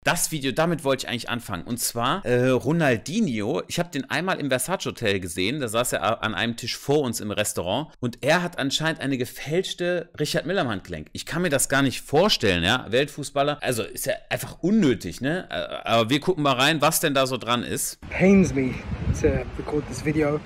das Video, damit wollte ich eigentlich anfangen. Und zwar Ronaldinho. Ich habe den einmal im Versace Hotel gesehen. Da saß er an einem Tisch vor uns im Restaurant. Und er hat anscheinend eine gefälschte Richard Mille am Handgelenk. Ich kann mir das gar nicht vorstellen, ja. Weltfußballer. Also ist ja einfach unnötig, ne? Aber wir gucken mal rein, was denn da so dran ist. Pains me to record this video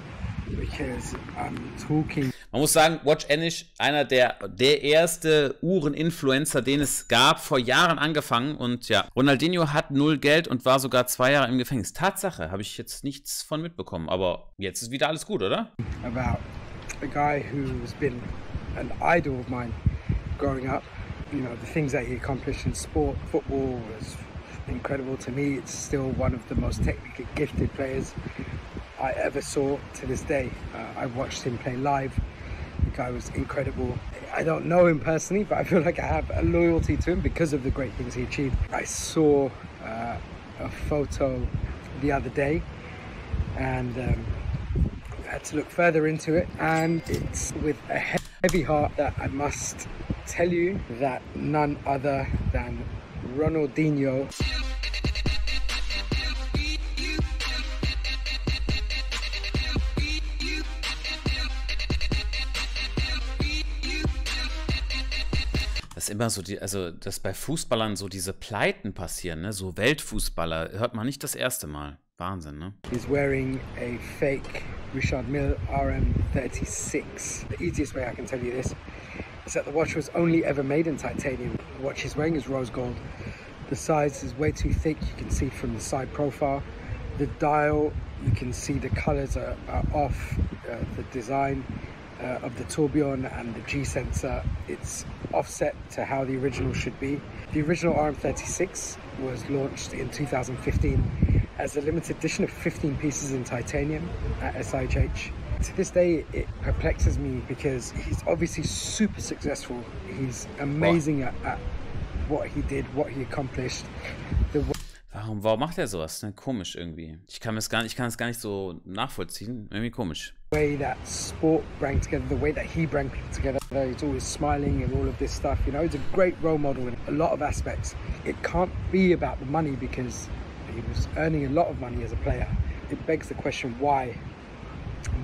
because I'm talking. Man muss sagen, Watch Anish, einer der erste Uhren-Influencer, den es gab, vor Jahren angefangen. Und ja, Ronaldinho hat 0 Geld und war sogar 2 Jahre im Gefängnis. Tatsache, habe ich jetzt nichts von mitbekommen. Aber jetzt ist wieder alles gut, oder? About a guy who's been an idol of mine growing up. You know, the things that he accomplished in sport, football was incredible to me. It's still one of the most technically gifted players I ever saw to this day. I watched him play live. The guy was incredible. I don't know him personally, but I feel like I have a loyalty to him because of the great things he achieved. I saw a photo the other day and I had to look further into it, and it's with a heavy heart that I must tell you that none other than Ronaldinho Das ist immer so, also dass bei Fußballern so diese Pleiten passieren, ne? So Weltfußballer, hört man nicht das erste Mal. Wahnsinn, ne? He's wearing a fake Richard Mille RM36. The easiest way I can tell you this is that the watch was only ever made in titanium. The watch he's wearing is rose gold. The size is way too thick, you can see from the side profile. The dial, you can see the colors are off, the design of the tourbillon and the G sensor, it's offset to how the original should be. The original RM36 was launched in 2015 as a limited edition of 15 pieces in titanium at SIHH. To this day, it perplexes me because he's obviously super successful. He's amazing at what he did, what he accomplished. Warum macht er sowas? Ne? Komisch irgendwie. Ich kann es gar nicht so nachvollziehen. Irgendwie komisch. The way that sport bring together, the way that he bring people together, he's always smiling and all of this stuff. You know, he's a great role model in a lot of aspects. It can't be about the money because he was earning a lot of money as a player. It begs the question, why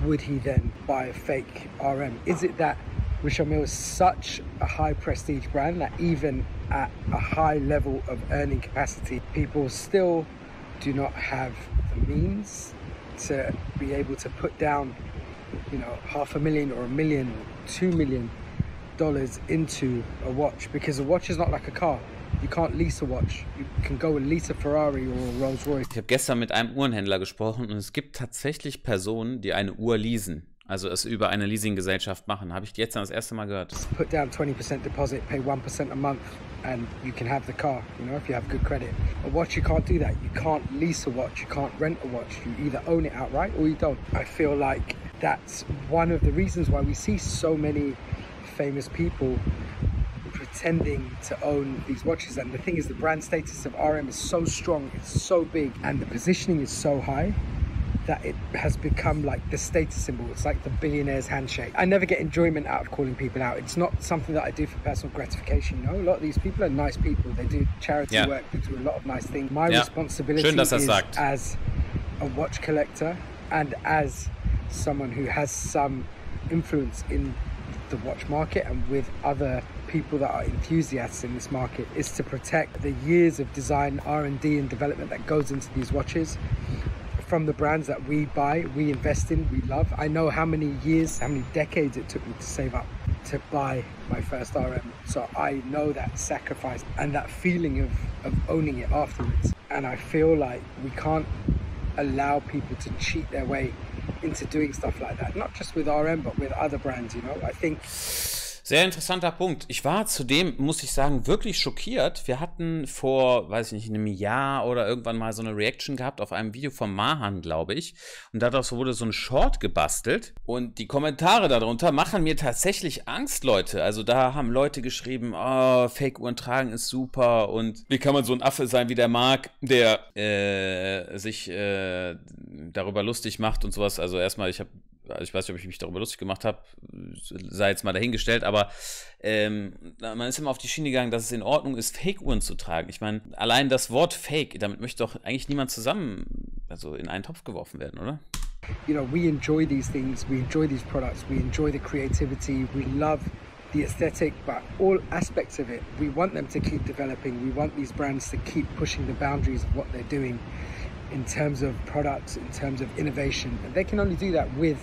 would he then buy a fake RM? Is it that Richard Mille is such a high prestige brand that even at a high level of earning capacity, people still do not have the means to be able to put down, you know, $500,000 or $1 million, $2 million into a watch, because a watch is not like a car. You can't lease a watch. You can go and lease a Ferrari or a Rolls Royce. Ich habe gestern mit einem Uhrenhändler gesprochen und es gibt tatsächlich Personen, die eine Uhr leasen. Also es über eine Leasinggesellschaft machen. Habe ich jetzt das erste Mal gehört. Put down 20% deposit, pay 1% a month and you can have the car, you know, if you have good credit. A watch, you can't do that. You can't lease a watch, you can't rent a watch. You either own it outright or you don't. I feel like that's one of the reasons why we see so many famous people pretending to own these watches. And the thing is, the brand status of RM is so strong, it's so big, and the positioning is so high that it has become like the status symbol. It's like the billionaire's handshake. I never get enjoyment out of calling people out. It's not something that I do for personal gratification, you know? A lot of these people are nice people. They do charity work, they do a lot of nice things. My responsibility is as a watch collector and as someone who has some influence in the watch market and with other people that are enthusiasts in this market, is to protect the years of design, R&D and development that goes into these watches from the brands that we buy, we invest in, we love. I know how many years, how many decades it took me to save up to buy my first RM. So I know that sacrifice and that feeling of owning it afterwards. And I feel like we can't allow people to cheat their way into doing stuff like that. Not just with RM, but with other brands, you know. I think... Sehr interessanter Punkt. Ich war zudem, muss ich sagen, wirklich schockiert. Wir hatten vor, weiß ich nicht, einem Jahr oder irgendwann mal so eine Reaction gehabt auf einem Video von Mahan, glaube ich. Und daraus wurde so ein Short gebastelt. Und die Kommentare darunter machen mir tatsächlich Angst, Leute. Also da haben Leute geschrieben, oh, Fake-Uhren tragen ist super. Und wie kann man so ein Affe sein wie der Marc, der sich darüber lustig macht und sowas. Also erstmal, ich habe ich weiß nicht, ob ich mich darüber lustig gemacht habe, sei jetzt mal dahingestellt, aber man ist immer auf die Schiene gegangen, dass es in Ordnung ist, Fake-Uhren zu tragen. Ich meine, allein das Wort Fake, damit möchte doch eigentlich niemand zusammen, also in einen Topf geworfen werden, oder? You know, we enjoy these things, we enjoy these products, we enjoy the creativity, we love the aesthetic, but all aspects of it, we want them to keep developing. We want these brands to keep pushing the boundaries of what they're doing in terms of products, in terms of innovation. And they can only do that with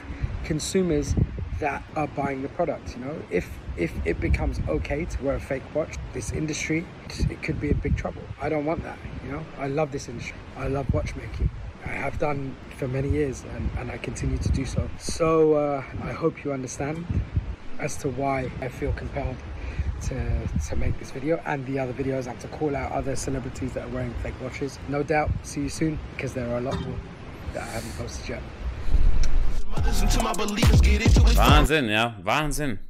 consumers that are buying the product. You know, if it becomes okay to wear a fake watch, this industry, it could be in big trouble. I don't want that. You know, I love this industry. I love watchmaking. I have done for many years, and I continue to do so. So I hope you understand as to why I feel compelled to make this video and the other videos, and to call out other celebrities that are wearing fake watches. No doubt, see you soon, because there are a lot more that I haven't posted yet. Wahnsinn, ja, Wahnsinn.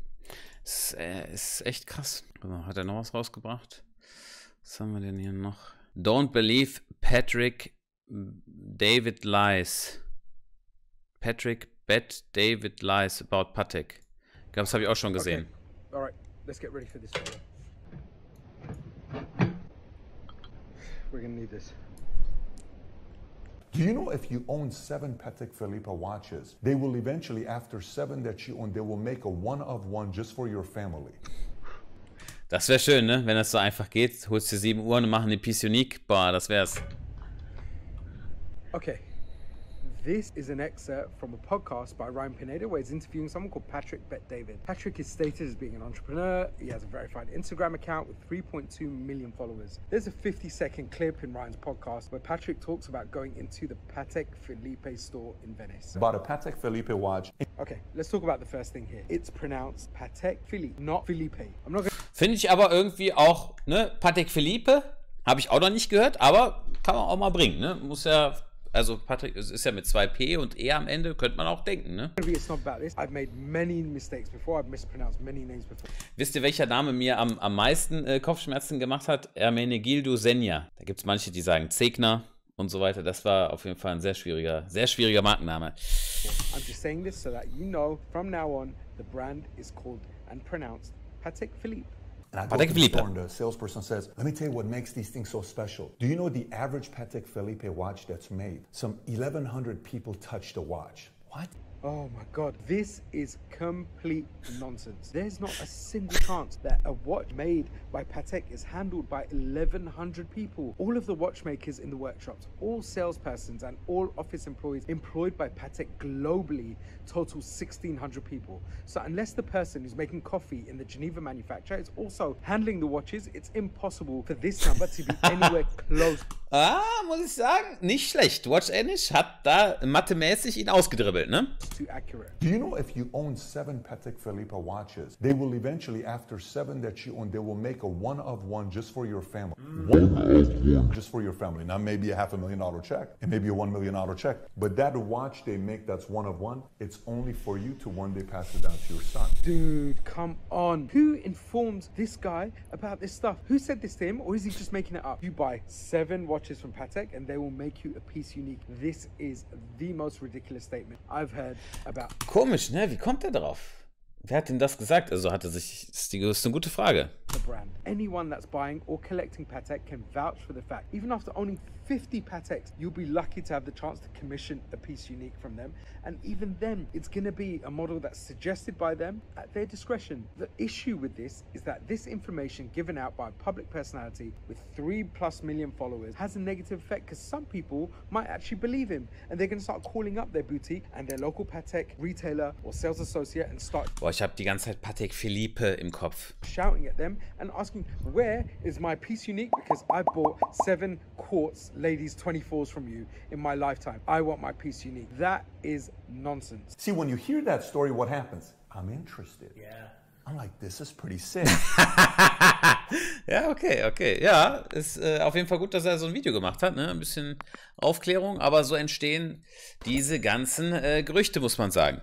Ist echt krass. Hat er noch was rausgebracht? Was haben wir denn hier noch? Don't believe Patrick David lies. Patrick bet David lies about Patek. Ich glaube, das habe ich auch schon gesehen. Okay. Alright, let's get ready for this video. We're gonna need this. Do you know if you own 7 Patek Philippe watches, they will eventually, after 7 that you own, they will make a one-of-one just for your family? Das wäre schön, ne? Wenn das so einfach geht. Holst dir 7 Uhren und machen eine Piece Unique. Boah, das wär's. Okay, this is an excerpt from a podcast by Ryan Pineda where he's interviewing someone called Patrick Bet David. Patrick is stated as being an entrepreneur. He has a verified Instagram account with 3.2 million followers. There's a 50-second clip in Ryan's podcast where Patrick talks about going into the Patek Philippe store in Venice. About a Patek Philippe watch. Okay, let's talk about the first thing here. It's pronounced Patek Philippe, not Philippe. I'm not gonna... Finde ich aber irgendwie auch, ne? Patek Philippe, habe ich auch noch nicht gehört, aber kann man auch mal bringen, ne? Muss ja... Also Patrick, es ist ja mit 2 P und E am Ende, könnte man auch denken, ne? Wisst ihr, welcher Name mir am meisten Kopfschmerzen gemacht hat? Ermenegildo Senja. Da gibt es manche, die sagen Zegna und so weiter. Das war auf jeden Fall ein sehr schwieriger Markenname. I'm just saying this so that you know from now on the brand is called and pronounced Patek Philippe. And I go to the store and the salesperson says, let me tell you what makes these things so special. Do you know the average Patek Philippe watch that's made? Some 1,100 people touch the watch. What? Oh my God, this is complete nonsense. There's not a single chance that a watch made by Patek is handled by 1,100 people. All of the watchmakers in the workshops, all salespersons and all office employees employed by Patek globally total 1,600 people. So unless the person who's making coffee in the Geneva manufacturer is also handling the watches, it's impossible for this number to be anywhere close. Muss ich sagen, nicht schlecht. Watch Anish hat da mathemäßig ihn ausgedribbelt, ne? Too accurate. Do you know if you own 7 Patek Philippe watches, they will eventually, after 7 that you own, they will make a one-of-one just for your family. One-of-one. Just for your family. Now maybe a $500,000 check, and maybe a $1 million check, but that watch they make that's one-of-one, it's only for you to one day pass it down to your son. Dude, come on. Who informed this guy about this stuff? Who said this to him, or is he just making it up? You buy 7 watches from Patek and they will make you a piece unique. This is the most ridiculous statement I've heard about. Komisch, ne? Wie kommt er drauf? Wer hat denn das gesagt? Also hat er sich... Das ist eine gute Frage. The brand. Anyone that's buying or collecting Patek can vouch for the fact. Even after owning 50 Pateks, you'll be lucky to have the chance to commission a piece unique from them. And even then, it's going to be a model that's suggested by them at their discretion. The issue with this is that this information given out by a public personality with 3+ million followers has a negative effect, because some people might actually believe him and they're going to start calling up their boutique and their local Patek retailer or sales associate and start... Boah, ich habe die ganze Zeit Patek Philippe im Kopf. Shouting at them and asking, where is my piece unique? Because I bought 7 quartz ladies 24s from you in my lifetime. I want my piece unique. That is nonsense. See, when you hear that story, what happens? I'm interested. Yeah. I'm like, this is pretty sick. Ja, okay. Ja, ist auf jeden Fall gut, dass er so ein Video gemacht hat, ne? Ein bisschen Aufklärung, aber so entstehen diese ganzen Gerüchte, muss man sagen.